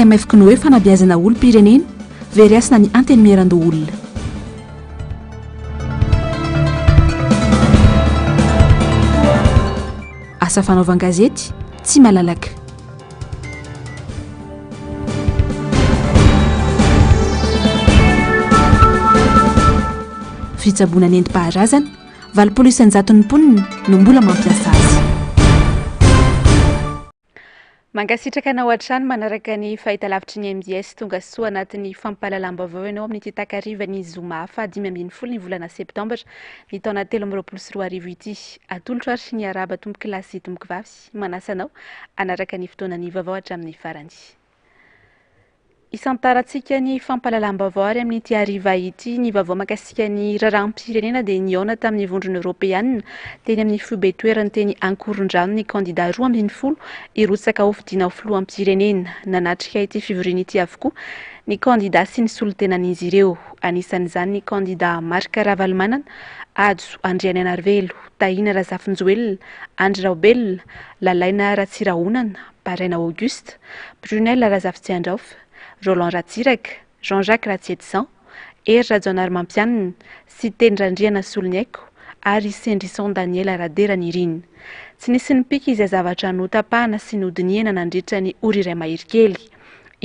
KMF Knoe fanabeazana olom-pirenena very asina ny anteny miarandao olona. Asa fanaovan-gazety tsy malalaka. Fitsaboana nentim-paharazana valopolo isanjaton'ny mponina no mbola mampiasa azy. Mangasitraka anao hatrany manaraka ny fahitalavitry ny MDS tonga soa anatin'ny fampahalalam-baovao ianao amin'ny takarivan'ny zoma fa 5 ny volana septambra ny taona 2024 ity. Atolotra ary ny araba tomboky lasy tomboky vavy manasanao anaraka ny fotoanany vaovao hatramin'ny farany. Isantarantsika ny fampahalalam-baovao ary amin'ny tiariva ity ny vaovao makasika ny raharaham-pirenena dia niona tamin'ny vondrona Europeanina teny amin'ny foibe toerany teny Ankorondrano ny kandida 12 irotsaka hofidiana ho filoham-pirenena. Nanatrika ity fivoriana ity avokoa ny kandida sy ny solotenan'izy ireo. Anisan'izany ny kandida Marika Ravalomanana, Adzo Andriananarivelo, Tahina Razafinjoelina, Andry Raobelina, Lalaina Ratsirahonana, Baraina Auguste, Brunel Razafitsiandraofa, Roland Ratsiraka, Jean-Jacques Ratsietsan, Ery Rajaonarymampianina sy Tendrandriana Soloniaiko ary Sendrison Daniela Radera Nirina. Tsy nisy nipika izay zavatra notapahana sy nodiniana nandritra ny ora iray mahery kely.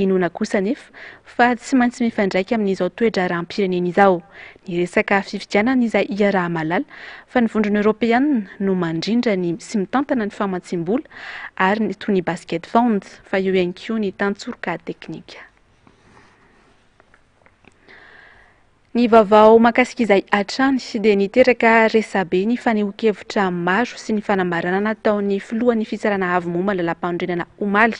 Inona kosa nefa fa tsy maintsy mifandraika amin'izao toetra rahampirenena izao. Ny resaka fifidianana izay iaraha malala fa ny vondrona Europeanina no mandrindra ny sy mitantana ny famatsim-bola ary ny toy ny basket fond fa eo ihany koa ny tantsorika teknika. Ny vaovao makasika izay hatrany dia niteraka resabe ny fanehoan-kevitra maro sy ny fanambarana nataon'ny filohan'ny fitsarana avy momba lalam-pandrenana omaly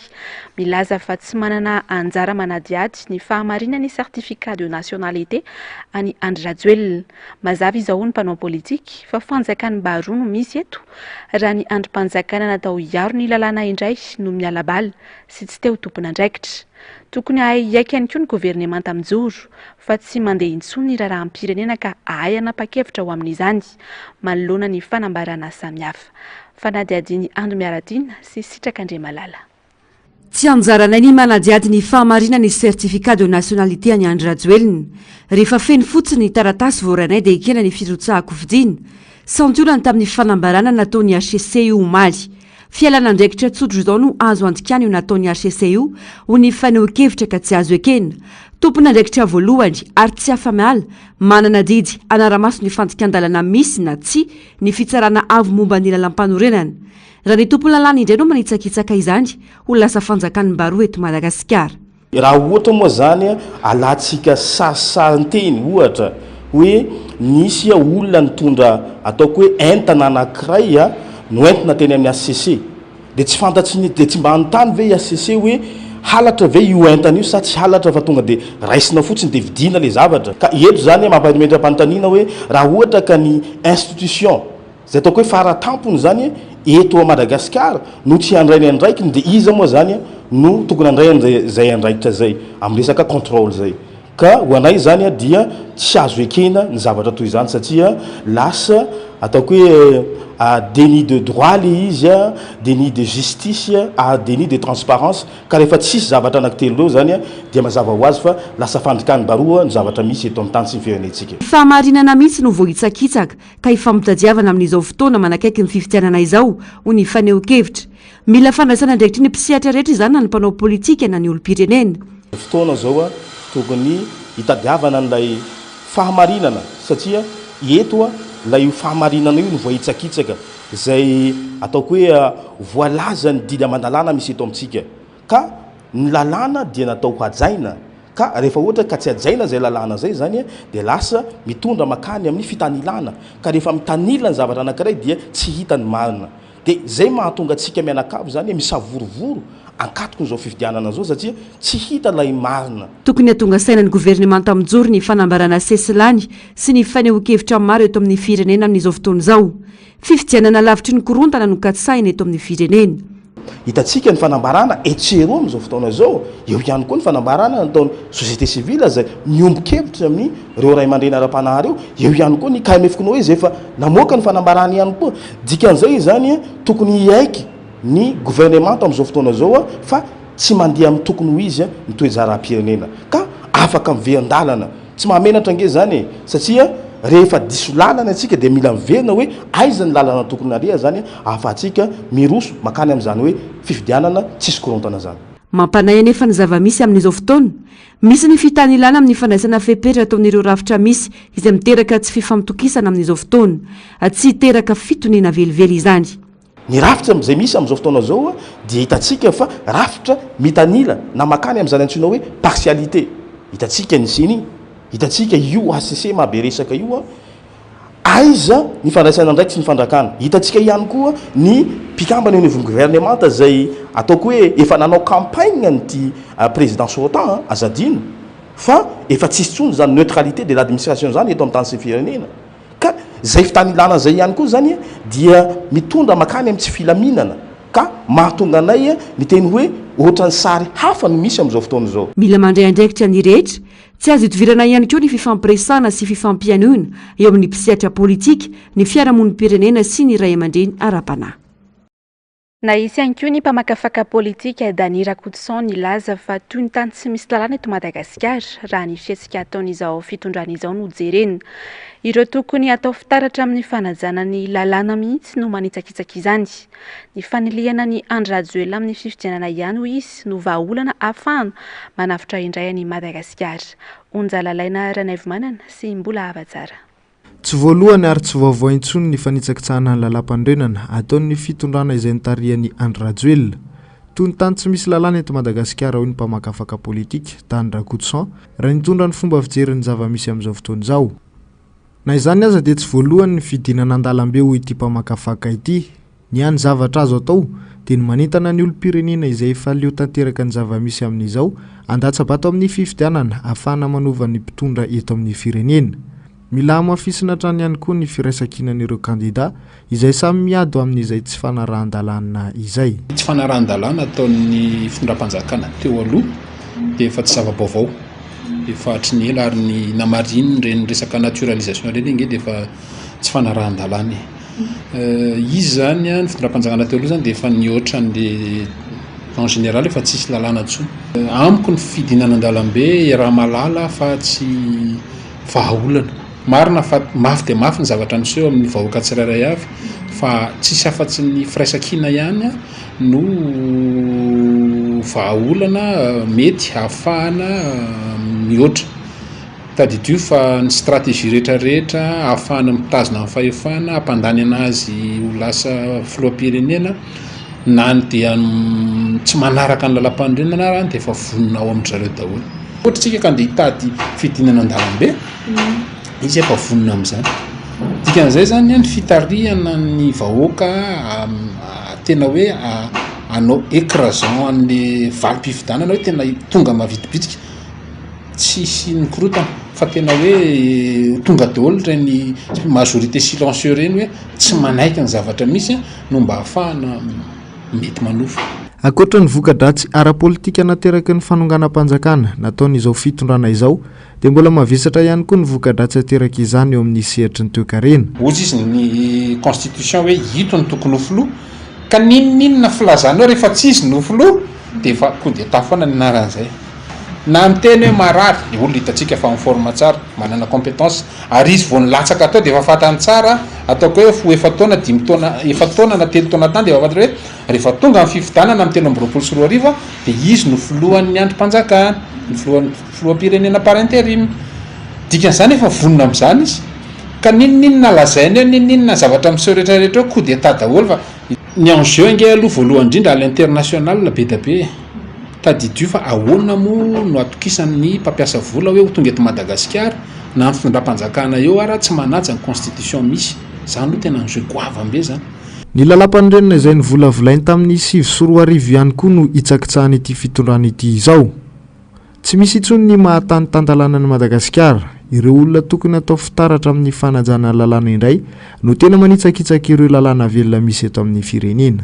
milaza fa tsy manana anjara manadiady ny fahamarinana ny certificat de nationalité any Andry Rajoelina. Mazava izao ny mpanao politika fa fanjakany baroa no misy eto raha ny androm-panjakana natao hiaro ny lalàna indray no miala bala sy tsy teo tompon'andraikitra. Tokony aiky ihany koa ny governemanta mijoro fa tsy mandeha intsony ny raharaham-pirenena ka ahay anapa-kevitra ho amin'izany manoloana ny fanambarana samihafa. Fanadiadiny Andro Miaradina sy Sitraka Andriamalala. Tsy anjaranay ny manadiady ny fahamarinana ny certificat de nationalité any Andry Rajoelina. Rehefa feno fotsiny ny taratasy voaranay dia ekena ny firotsahako fidiana. Santiolana tamin'ny fanambarana nataon'ny HCC omaly. Fialana andraikitra tsotro izao no azo antikany io nataon'ny HCC io ho ny fanehoan-kevitra ka tsy azo ekena. Tompona andraikitra voalohany ary tsy afa-miala manana didy anaramaso ny fandikan-dalana misy na tsy ny fitsarana avo momba ny lalam-panorenana. Raha ny tompona lalàna indray no manitsakitsaka izany ho lasa fanjakany baroa eto Madagasikara. Raha ohatra moa zany alantsika sarisarinteny ohatra hoe nisy olona nitondra ataoko hoe entana anankiray noentina teny amin'ny HCC dia tsy fantatsy ny dia tsy mba anontany ve HCC hoe halatra ve io entana io sa tsy halatra fa tonga dia raisina fotsiny dia vidina le zavatra. Ka eto zany mampametram-panontaniana hoe raha ohatra ka ny institution zay ataoko hoe faratampony zany eto a Madagasikara no tsy handray ny andraikiny dia iza moa zany no tokony handray zay andraikitra zay amin'ny resaka contrôle zay. Ka ho anay zany dia tsy azo ekena ny zavatra toy izany satria lasa ataoko hoe déni de droit le izy déni de justice déni de transparence ka rehefa tsisy zavatra anankitelo reo zany dia mazava ho azy fa lasa fandrikany baroa ny zavatra misy eto amin'ny tany sy ny firenentsika. Fahamarinana mihitsy no vohitsakitsaka ka ifampitadiavana amin'izao fotoana manakaiky ny fifidianana izao ho ny fanehoan-kevitra. Mila fandraisana andraikitry ny mpisihatra rehetra izany na ny mpanao politika na ny olom-pirenena. Fotoana zao tokony hitadiavana n'ilay fahamarinana satria eto lay fahamarinana io no voahitsakitsaka zay ataoko hoe voalaza ny didy aman-dalàna misy eto amintsika ka ny lalàna dia natao hajaina ka rehefa ohatra ka tsy hajaina zay lalàna zay zany dia lasa mitondra makany amin'ny fitanilana ka rehefa mitanila ny zavatra anankiray dia tsy hita ny marina dia zay mahatonga atsika mianakavo zany misavorovoro ankatoko n'izao fifidianana zao satria tsy hita lay marina. Tokony hatonga sainan'ny governemanta mijoro ny fanambarana sesilany sy ny fanehoan-kevitra maro eto amin'ny firenena amin'izao fotoana izao. Fifidianana lavitry ny korontana no katsaina eto amin'ny firenena. Hitantsika ny fanambarana etsero amin'izao fotoana izao eo ihany koa ny fanambarana nataon'ny société civile zay miombon-kevitra amin'ny reo ray aman-dreny ara-panahy reo eo ihany koa ny KMF Knoe zay efa namoaka ny fanambarana ihany koa dikan'izay zany tokony hiaiky ny gouvernement amin'izao fotoana zao fa tsy mandeha amin'ny tokony ho izy ny toezaram-pirenena ka afaka mivean-dalana tsy mahamenatra nge zany satria rehefa diso lalana atsika dia mila miverina hoe aiza ny lalana tokony areha zany ahafahantsika miroso makany amin'izany hoe fifidianana tsisy korontana zany. Mampanay anefa ny zava-misy amin'izao fotoana misy ny fitany ilana amin'ny fandraisana fepetra ataon'ireo rafitra misy izay miteraka tsy fifamitokisana amin'izao fotoana tsy hiteraka fitoniana velively izany. Ny rafitra zay misy amin'izao fotoana zao dia hitantsika fa rafitra mitanila na makany amin'izany antsoina hoe partialité. Hitantsika ny siny hitantsika io ACC mahabe resaka io aiza ny fandraisana ndraiky sy ny fandrakana. Hitantsika ihany koa ny mpikambana eo gouvernemanta zay ataoko hoe efa nanao campagne nyty président sortant azadino fa efa tsisy tsony zany neutralité de l'administration zany eto amin'ny tany sy firenena ka zay fitany ilana zay ihany koa zany dia mitondra makany amin'ny tsy filaminana ka mahatonga anay ny teny hoe ohatrany sary hafa no misy amin'izao fotoana zao. Mila mandray andraikitra ny rehetra tsy azo itovirana ihany koa ny fifampiresana sy fifampianoina eo amin'ny mpisehatra politika ny fiarahamonim-pirenena sy ny ray aman-dreny ara-panahy. Na isy ihany koa ny mpamakafaka politika Dany Rakotoson nilaza fa toy ny tany tsy misy lalàna eto Madagasikara raha ny fihetsika ataon'izao fitondrana izao no jerena. Ireo tokony atao fitaratra amin'ny fanajana ny lalàna mihitsy no manitsakitsaka izany. Ny fanilihana ny Andry Rajoelina amin'ny fifidianana ihany hoy izy no vahaolana ahafahana manafitra indray any Madagasikara. Onjalalaina Ranaivo Manana sy mbola hava tsara. Tsy voalohany ary tsy vaovao intsony ny fanitsakitsahana ny lalam-pandrenana ataon'ny fitondrana izay nitarihan'ny Andry Rajoelina. Toy ny tany tsy misy lalàna eto Madagasikara hoy ny mpamakafaka politika Dany Rakotoson raha nitondra ny fomba fijerin'ny zava-misy amin'izao fotoana izao. Na izany aza dia tsy voalohany ny fidinana an-dalambe hoy ity mpamakafaka ity. Ny any zavatra azo atao dia ny manintana ny olom-pirenena izay efa leo tanteraka ny zava-misy amin'izao andatsabato amin'ny fifidianana ahafahana manova ny mpitondra eto amin'ny firenena. Mila hamafisina hatrany ihany koa ny firaisankinan'ireo kandida izay samy miado amin'izay tsy fanarahan-dalàna izay. Tsy fanarahan-dalàna ataon'ny fitondram-panjakana teo aloha dia efa tsy zava-baovao. Efa hatry ny ela ary ny namariny reny resaka naturalisation reny inge dia efa tsy fanarahan-dalàna. Izy zany ny fitondram-panjakana teo aloha zany dia efa nihoatra ny en général efa tsisy lalàna intsony. Amiko ny fidinana an-dalambe raha malala fa tsy vahaolana. Marina fa mafy dia mafy ny zavatra niseho amin'ny vahoaka tsirairay avy fa tsisy afa-tsy ny firaisan-kina ihany no vahaolana mety ahafahana mihoatra. Tadidio fa ny stratégie rehetrarehetra ahafahana mitazona amin'ny fahefana hampandany anazy ho lasa filoham-pirenena na ny dia tsy manaraka ny lalam-pandrenana raha dia efa vonona ao amin'ny zareo daholo. Ohatritsika ka andeha hitady fidinana an-dalambe izy efa vonona amin'izany. Dikan'izay zany ny fitarihana ny vahoaka tena hoe anao écrasant an'le valim-pifidanana hoe tena tonga mavidibitika tsisy nikorotana fa tena hoe tonga daholo reny majorité silencieux reny hoe tsy manaiky ny zavatra misy no mba ahafahana mety manofa. Ankoatra ny voka-dratsy ara-politika nateraka ny fanonganam-panjakana nataon'izao fitondrana izao dia mbola mavesatra ihany koa ny voka-dratsy ateraka izany eo amin'ny sehatry ny toe-karena. Ozy izy ny constitution hoe hito ny tokony ho filoha ka ninona filazana hoe rehefa tsisy no filoha dia efa coup d'état foana ny anaran'izay. Na miteny hoe marary ny olona hitantsika fa miforma tsara manana compétence ary izy vao nilatsaka atao dia efa fatany tsara ataoko hoe efa taona 5 taona efa taona na 3 taona tany dia efa fantatra hoe rehefa tonga amin'ny fifidanana amin'ny 2024 dia izy no filohan'ny androm-panjakana ny filoham-pirenena par intérim. Dikan'izany efa vonona amin'izany izy ka ninona lazainy hoe ninona zavatra miseho rehetrarehetra hoe coup d'état daholo fa ny enjeu nge aloha voalohany indrindra à l'international be da be. Tadidio fa ahoana moa no atokisan'ny mpampiasa vola hoe ho tonga eto Madagasikara na ny fitondram-panjakana eo ary tsy manaja ny constitution misy. Zany no tena enjeu goavambe zany. Ny lalam-pandrenana izay nivolavolainy tamin'ny 7 ihany koa no hitsakitsahany ity fitondrana ity izao. Tsy misy intsony ny mahatany-tandalàna ny Madagasikara. Ireo olona tokony atao fitaratra amin'ny fanajana lalàna indray no tena manitsakitsaka ireo lalàna velona misy eto amin'ny firenena.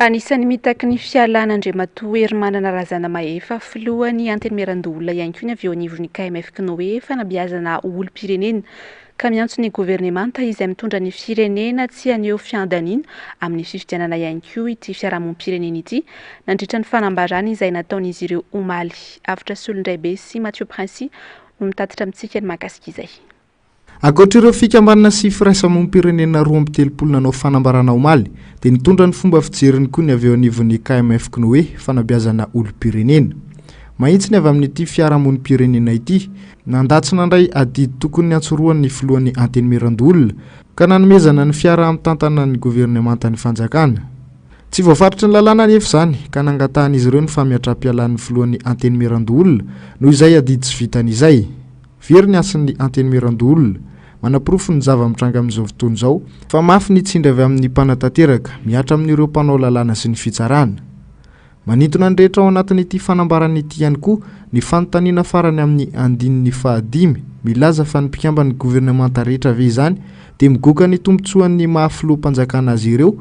Anisan'ny mitaky ny fialan'Andriamatoa Hermanana Razana Mahefa filohan'ny antenimieran-doholona ihany koa ny avy eo anivon'ny KMF Knoe fanabeazana olom-pirenena ka miantso ny governemanta izay mitondra ny firenena tsy aneo fiandanina amin'ny fifidianana ihany koa ity fiarahamonim-pirenena ity nandritra ny fanambarana izay nataon'izy ireo omaly. Afatra Solondraibe sy Mathieu Princy no mitatitra amintsika ny mahakasika izay. Ankoatr'ireo fikambanana sy firaisamonim-pirenena 23 nanao fanambarana omaly dia nitondra ny fomba fijeriny koa ny avy eo anivon'ny KMF Knoe fanabeazana olom-pirenena. Mahitsy ny avy amin'ity fiarahamonim-pirenena ity nandatsy nandray adidy tokony ny antsoroan'ny filohan'ny anteny Mirandolona ka nanomezana ny fiara amin'ny tantana ny governemantany fanjakana. Tsy voafaritra ny lalàna nefa izany ka nangatahan'izy ireo ny famiatra-pialan'ny filohan'ny anteny Mirandolona noho izay adidy tsy vitan'izay. Very ny asan'ny anteny Mirandolona manaprofo ny zava-mitranga amin'izao fotoana izao fa mafy ny tsindry avy amin'ny mpanatanteraka miatra amin'ireo mpanao lalàna sy ny fitsarana. Manintona ny rehetra ao anatin'ity fanambarana ity ihany koa ny fanontaniana farany amin'ny andininy 5 milaza fa ny mpikambany governemanta rehetra ve izany dia migoaka ny tombotsoan'ny mahafiloha-mpanjakana azy ireo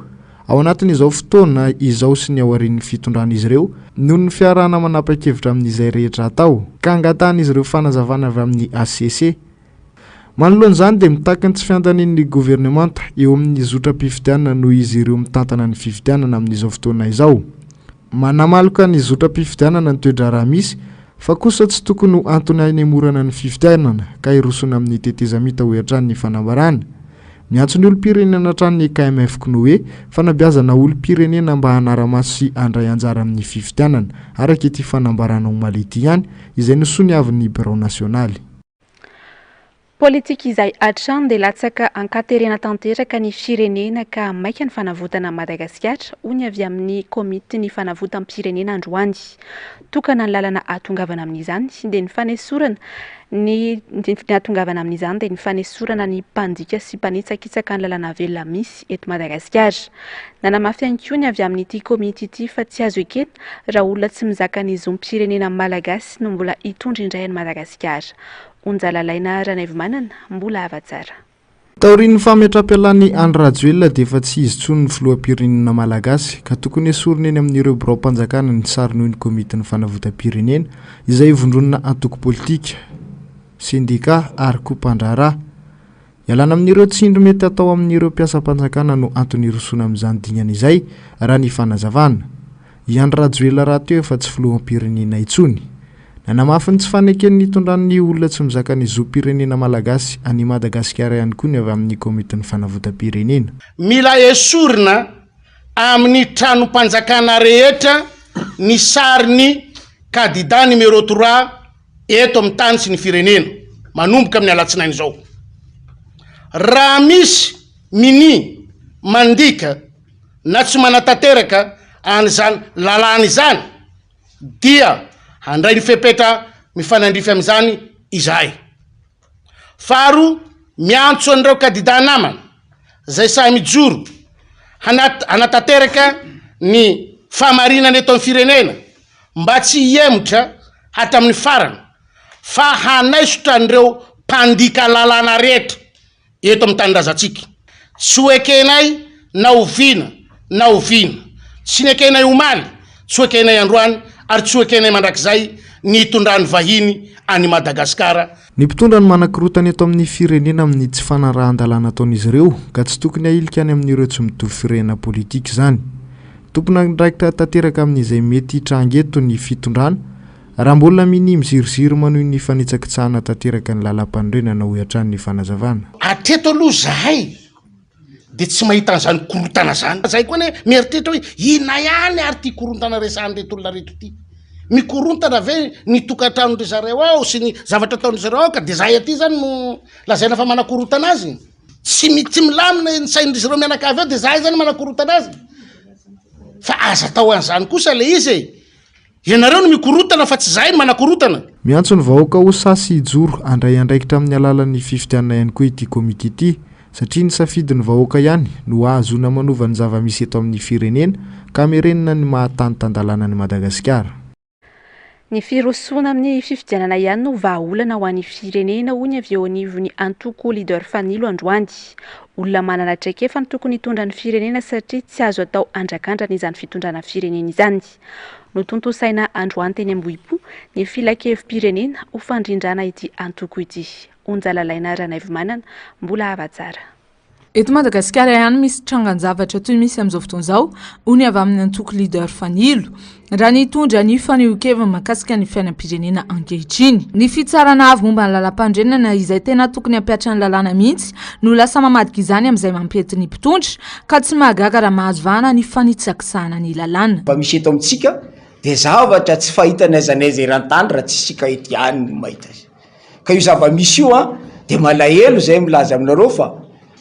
ao anatin'izao fotoana izao sy ny aorian'ny fitondran'izy ireo noho ny fiarahana manapa-kevitra amin'izay rehetra atao ka angatahan'izy ireo fanazavana avy amin'ny ACC. Manoloan'izany dia mitaky ny tsy fiandanin'ny governemanta eo amin'ny zotra-pifidianana noho izy ireo mitantana ny fifidianana amin'izao fotoana izao. Manamaloka ny zotra-pifidianana ny toedra raha misy fa kosa tsy tokony ho antony hanemorana ny fifidianana ka hirosona amin'ny tetezamita ho hatrany ny fanambarana. Miantso ny olom-pirenena hatrany ny KMF Knoe fanabeazana olom-pirenena mba hanara-maso sy handray anjara amin'ny fifidianana araka ity fanambarana omaly ity ihany izay nosoany avin'ny Bureau Nasionaly. Politika izay hatrany dia latsaka ankaterena tanteraka ny firenena ka maika ny fanavotana Madagasikara hoy avy amin'ny komity ny fanavotam-pirenena androany. Tokana ny lalana atongavana amin'izany dia ny fanesorana ny atongavana amin'izany dia ny fanesorana ny mpandika sy mpanitsakitsaka ny lalana velona misy eto Madagasikara. Nanamafy ihany koa ny avy amin'ity komity ity fa tsy azo ekena raha olona tsy mizaka ny zom-pirenena malagasy no mbola hitondra indray ny Madagasikara. Onjalalaina Ranaivomanana mbola hava-tsara. Taorian'ny famiatra-pialan'ny Andry Rajoelina dia efa tsy izy tsony ny filoham-pirenena malagasy ka tokony esorina eny amin'ireo birao-mpanjakana ny sary noho ny komitin'ny fanavotam-pirenena izay ivondronana antoko politika, sindika ary koa mpandraharaha. Ialana amin'ireo tsindry mety atao amin'ireo mpiasa-mpanjakana no antony irosona amin'izany dinana izay raha ny fanazavana. I Andry Rajoelina raha teo efa tsy filoham-pirenena intsony. Nanamafy ny tsy faneken'ny hitondran'ny olona tsy mizaka ny zom-pirenena malagasy any Madagasikara ihany koa ny avy amin'ny komitin'ny fanavotam-pirenena. Mila esorina amin'ny tranom-panjakana rehetra ny sarin'ny kandida numéro 3 eto amin'ny tany sy ny firenena manomboka amin'ny alatsinainy izao. Raha misy mini mandika na tsy manatanteraka an'izany lalàna izany dia handray ny fepetra mifanandrify amin'izany izahay. Faro miantso an'ireo kandida namana zay sahy mijoro hanatanteraka ny fahamarinana eto amin'ny firenena mba tsy hiemotra hatramin'ny farany fa hanaisotra an'ireo mpandika lalàna rehetra eto amin'ny tanindrazantsika. Tsy ho ekenay na oviana na oviana, tsy nekenay omaly, tsy ho ekenay androany ary tsy ho ekenay mandrakizay ny hitondrany vahiny any Madagasikara. Ny mpitondra ny manan-kirotana eto amin'ny firenena amin'ny tsy fanarahan-dalàna ataon'izy ireo ka tsy tokony ahilika any amin'ireo tsy mitovy firenena politika izany. Tompona andraikitra tanteraka amin'izay mety hitrangeto ny fitondrana raha mbola mini miziroziry manohy ny fanitsakitsahana tanteraka ny lalam-pandrenana ho hatrany ny fanazavana. Atreto aloha zahay dia tsy mahita an'izany korontana zany. Zay koa ne mieritreritra hoe ina ihany ary ty korontana resahany reto olona reto ty. Mikorontana ve ny tokantrano zareo ao sy ny zavatra ataon'izy zareo ao ka dia zahay aty zany no lazaina fa manakorontana azy. Tsy milamina ny sain'izy ireo mianakavy ao dia zahay zany manakorontana azy. Fa aza atao an'izany kosa le izy ianareo no mikorontana fa tsy zahay no manakorontana. Miantso ny vahoaka ho sasy hijoro handray andraikitra amin'ny alalan'ny fifidianana ihany koa ity komity ity satria ny safidin'ny vahoaka ihany no ahazona manova ny zava-misy eto amin'ny firenena ka merenina ny mahatanitandalana ny Madagasikara. Ny firosoana amin'ny fifidianana ihany no vahaolana ho an'ny firenena hoy ny avy eo anivon'ny antoko leader Fanilo androany. Olona manana traikefa ny tokony hitondra ny firenena satria tsy azo atao andrakandrana izany fitondrana firenena izany. No tontosaina androany teny Ambohipo ny filakevim-pirenena ho fandrindrana ity antoko ity. onjalalaina ranaivomanana mbola hava-tsara. Eto Madagasikara ihany misy trangan-javatra toy misy amin'izao fotoana izao ony avy amin'ny antoko leader fanilo raha nitondra ny fanehoan-kevitra mahakasika ny fiainam-pirenena ankehitriny. Ny fitsarana avy momba ny lalam-pandrenana izay tena tokony hampiatra ny lalàna mihitsy no lasa mamadika izany amin'izay mampety ny mpitondra ka tsy mahagaga raha mahazo vahana ny fanitsakisahana ny lalàna. Fa misy eto amintsika dia zavatra tsy fahita n'aiza n'aiza eran-tany raha tsy sika eto ihany no mahita azy. Ka io zava-misy io dia malahelo izay milaza aminareo fa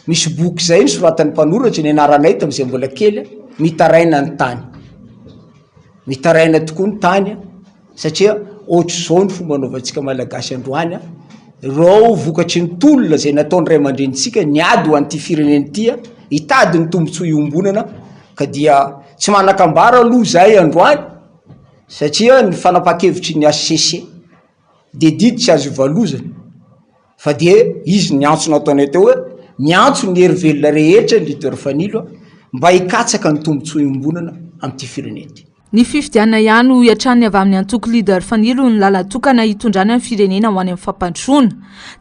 misy boky izay nosoratan'ny mpanoratra ny anaranay tamin'izay mbola kely mitaraina ny tany. Mitaraina tokoa ny tany satria ohatr' izao ny fomba anaovantsika malagasy androany reo vokatry ny tolona izay nataony ray aman-drenitsika niady ho an'ity fireneny ity hitady ny tombontsoa iombonana ka dia tsy manan-kambara aloha izay androany satria ny fanapahan-kevitry ny ACC dia diditra azy ivalozana fa dia izy ny antso nataony teo hoe miantso ny herivelona rehetra ny leader fanilo mba hikatsaka ny tombontsoa iombonana amin'ity fireneny. Ny fifidianana ihany ho iatran'ny avy amin'ny antoko leader fanilo ny lalatokana hitondrana ny firenena ho any amin'ny fampandrosoana.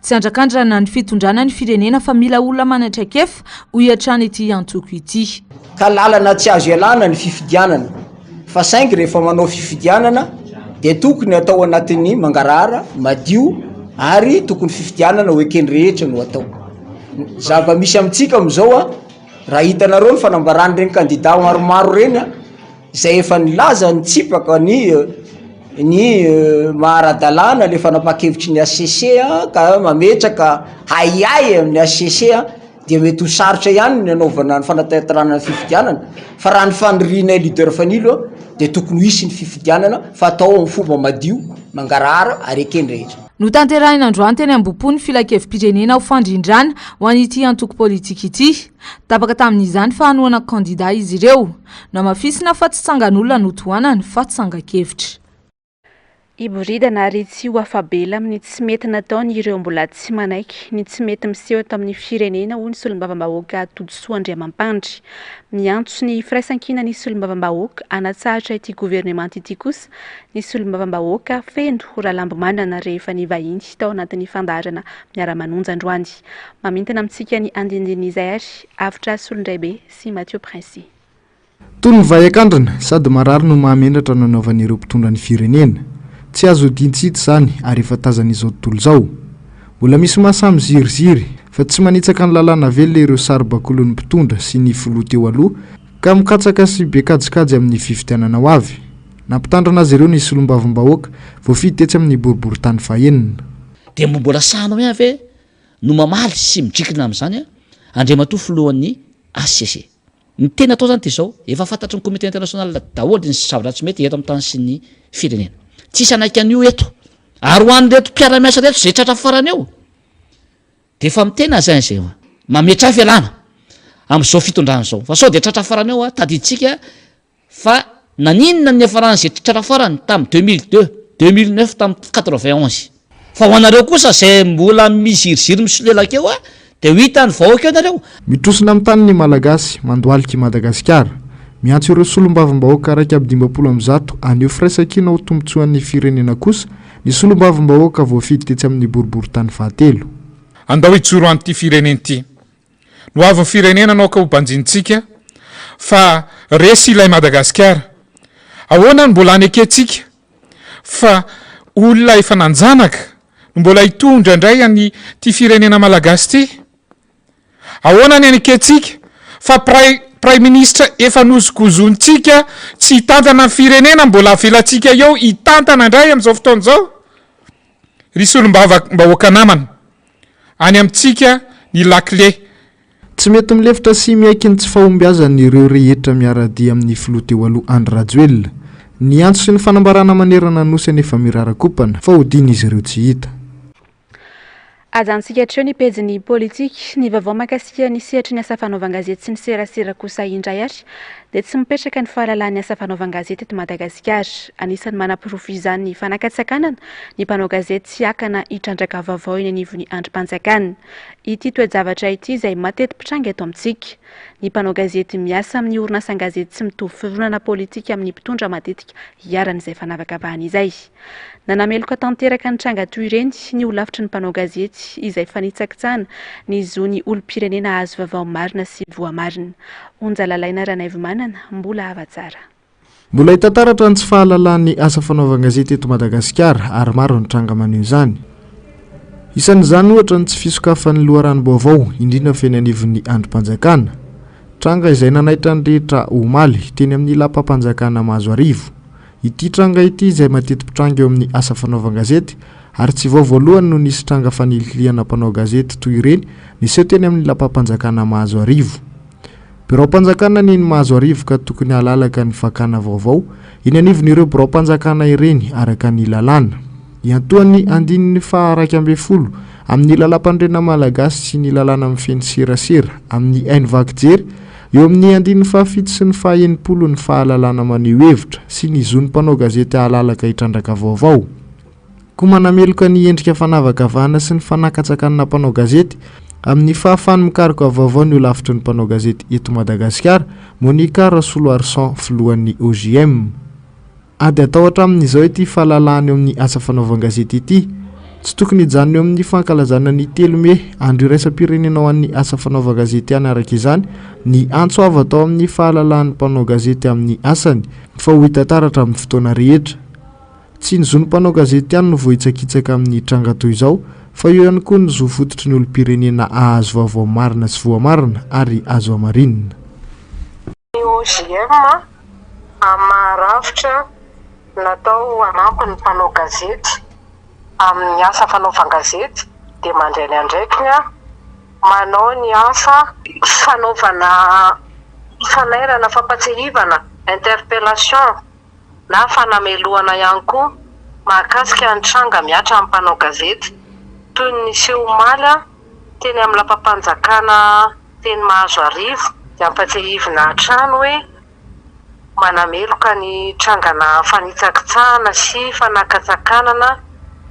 Tsy andrakandrana ny fitondrana ny firenena fa mila olona manatraikefa ho iatrany ity antoko ity. Ka lalana tsy azo ialana ny fifidianana fa saingy rehefa manao fifidianana dia tokony atao anatin'ny mangarahara madio ary tokony fifidianana ho ekeny rehetra no atao. Zava-misy amintsika amin'izao raha hitanareo ny fanambarany ireny kandida maromaro reny izay efa nilaza nitsipaka ny maharadalàna le fanapahan-kevitry ny ACC ka mametraka hayay amin'ny ACC dia mety ho sarotra ihany ny anaovana ny fanatanterahana ny fifidianana fa raha ny fanirianay leader fanilo dia tokony hisy ny fifidianana fa atao amin'ny fomba madio mangarahara ary ekeny rehetra. No tanterahina androany teny ambom-pony filan-kevim-pirenena ho fandrindrana ho an'ity antoko politika ity. Tapaka tamin'izany fa hanoana kandida izy ireo. Namafisina fa tsy tsangan'olona no tohanany fa tsangakevitra. Iboridana ary tsy ho afabela amin'ny tsy mety nataony ireo mbola tsy manaiky ny tsy mety miseho eto amin'ny firenena hoy ny solombavambahoaka Todosoa Andriamampandry. Miantso ny firaisan-kina ny solombavambahoaka anatsahatra ity gouvernement ity kosa ny solombavambahoaka feno raha lambomanana rehefa ny vahiny tao anatin'ny fandarana miara-manonja androany. Mamintana amintsika ny andinindinizay ary avitra Solondraibe sy Mathieu Princy. Toy ny vahiakandrina sady marary no mahamendratra no anaovan'ireo mpitondra ny firenena. Tsy azo dintsity zany ary efa tazan'izao tontolo izao. Mbola misy mahasamy ziriziry fa tsy manitsaka ny lalàna velona ireo saribakolo'ny mpitondra sy ny filoha teo aloha ka mikatsaka sy be kajikajy amin'ny fifidianana ho avy. Nampitandrana azy ireo ny solombavambahoaka voafidy tetsy amin'ny boribory-tany fahenina. Dia mbola sahanao avy no mamaly sy midrikina amin'izany Andriamatoa filohan'ny ACC. Ny tena atao zany izao efa fantatry ny komite international daholo ny zavatra tsy mety eto amin'ny tany sy ny firenena. Tsisy anaiky an'io eto ary ho an'ny reto mpiara-miasa reto izay tratra farany eo dia efa mitena zay izay mametra fialana amin'izao fitondrana izao fa sao dia tratra farany eo tadiditsika fa naninona ny afarana izay tratra farany tamin'ny 2002 2009 tamin'ny 91 fa ho anareo kosa izay mbola miziriziry misolelaka eo dia ho hita ny vahoaka eo nareo. Mitrosina amin'ny tany ny malagasy mandoaliky Madagasikara. Miantso ireo solombavambahoaka raika amby 20 anio firaisan-kina ho tombontsoan'ny firenena kosa ny solombavambahoaka voafidy tetsy amin'ny boribory-tany fahatelo. Andao hijoro an'ity firenena ity. No avy ny firenena anao ka ho banjintsika fa resy ilay Madagasikara. Ahoana ny mbola any aketsika fa olona efa nanjanaka no mbola hitondra indray any ty firenena malagasy ty. Ahoana ny any aketsika fa Prime Ministre efa nozokozontsika tsy hitantana ny firenena mbola avelantsika eo hitantana indray amin'izao fotoana izao. Ry solombavambahoaka namana any amintsika ny lakle. Tsy mety milefitra sy miaiky ny tsy fahombiazana ireo rehetra miaradia amin'ny filoha teo aloha Andry Rajoelina. Ny antso sy ny fanambarana manerana nosy anefa mirarakopana fa hodiny izy ireo tsy hita. Ajantsika hatreo ny pejiny politika ny vaovao mahakasika ny sehatry ny asa fanaovan-gazety sy ny serasera kosa indray ary dia tsy mipetraka ny fahalalany asa fanaovan-gazety eto Madagasikara. Anisan'ny manam-pirofizany ny fanakatsakanana ny mpanao gazety tsy akana hitrandraka vaovao eny anivon'ny androm-panjakana. Ity toe-javatra ity izay mateti-pitranga eto amintsika. Ny mpanao gazety miasa amin'ny orinasa-gazety tsy mitovy fironana politika amin'ny mpitondra matetika hiaran'izay fanavakavahana izay. Nanameloka tanteraka ny tranga toy ireny ny olavitry ny mpanao gazety izay fanitsakitsahana ny zony olom-pirenena azo vaovao marina sy voamarina. Onjalalaina Ranaivomanana, mbola hava-tsara. Mbola hitantaratra ny tsy fahalalan'ny asa fanaovan-gazety eto Madagasikara ary maro ny tranga maneho izany. Isan'izany ohatra ny tsy fisokafan'ny loharanom-baovao indrindra feny anivon'ny androm-panjakana. Tranga izay nanaitra ny rehetra omaly teny amin'ny lapam-panjakana Mahazoarivo. Ity tranga ity izay mateti-pitranga eo amin'ny asa fanaovan-gazety ary tsy vao voalohany no nisy tranga fanililiana mpanao gazety toy ireny niseho teny amin'ny lapam-panjakana Mahazoarivo. Birao-panjakana ny Mahazoarivo ka tokony halalaka ny fakana vaovao eny anivon'ireo birao-panjakana ireny araka ny lalàna. Iantoan'ny andinin'ny faha-12 amin'ny lalam-pandrena malagasy sy ny lalàna mifeny serasera amin'ny haino vaky-jery eo amin'ny andinin'ny faha-7 sy ny faha-90 ny fahalalana maneho hevitra sy ny zon'ny mpanao gazety halalaka hitrandraka vaovao. Koa manameloka ny endrika fanavakavahana sy ny fanakatsakanana mpanao gazety amin'ny fahafahany mikaroka vaovao ny olavitry ny mpanao gazety eto Madagasikara, Monica Rasolo Arsan, filohan'ny OGM. Ady atao hatramin'izao ity fahalalahany eo amin'ny asa fanaovan-gazety ity. Tsy tokony hijanona eo amin'ny fankalazana ny 3 Mey andro iraisam-pirenena ho an'ny asa fanaovan-gazety ihany araka izany ny antso avy atao amin'ny fahalalan'ny mpanao gazety amin'ny asany fa ho hita taratra amin'ny fotoana rehetra. Tsy ny zon'ny mpanao gazety ihany no vohitsakitsaka amin'ny tranga toy izao fa eo ihany koa ny zo fototry ny olom-pirenena ahazo vaovao marina sy voamarina ary azo amarinina. Ny OGM amaravitra natao hanampy ny mpanao gazety amin'ny asa fanaovan-gazety dia mandray ny andraikiny manao ny asa fanaovana fanairana fampatsihivana interpellation na fanameloana ihany koa mahakasika ny tranga miatra amin'ny mpanao gazety toy ny seho omaly teny amin'ny lapam-panjakana teny Mahazoarivo dia ampatsihivana trano hoe manameloka ny trangana fanitsakitsahana sy fanakatsakanana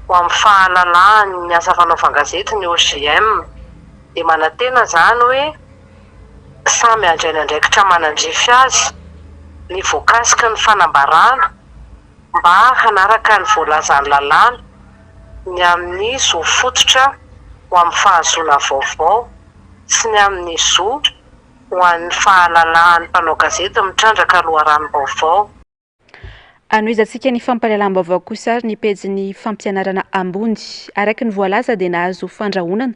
ho amin'ny fahalalahany ny asa fanaovan-gazety ny OGM dia manantena izany hoe samy andray ny andraikitra manandrify azy ny voakasika ny fanambarana mba hanaraka ny voalazany lalàna ny amin'ny zo fototra ho amin'ny fahazoana vaovao sy ny amin'ny zo ho an'ny fahalalan'ny mpanao gazety mitrandraka loharanom-baovao. Anoizantsika ny fampahalalam-baovao kosa ny pejy fampianarana ambony araka ny voalaza dia nahazo fandrahonana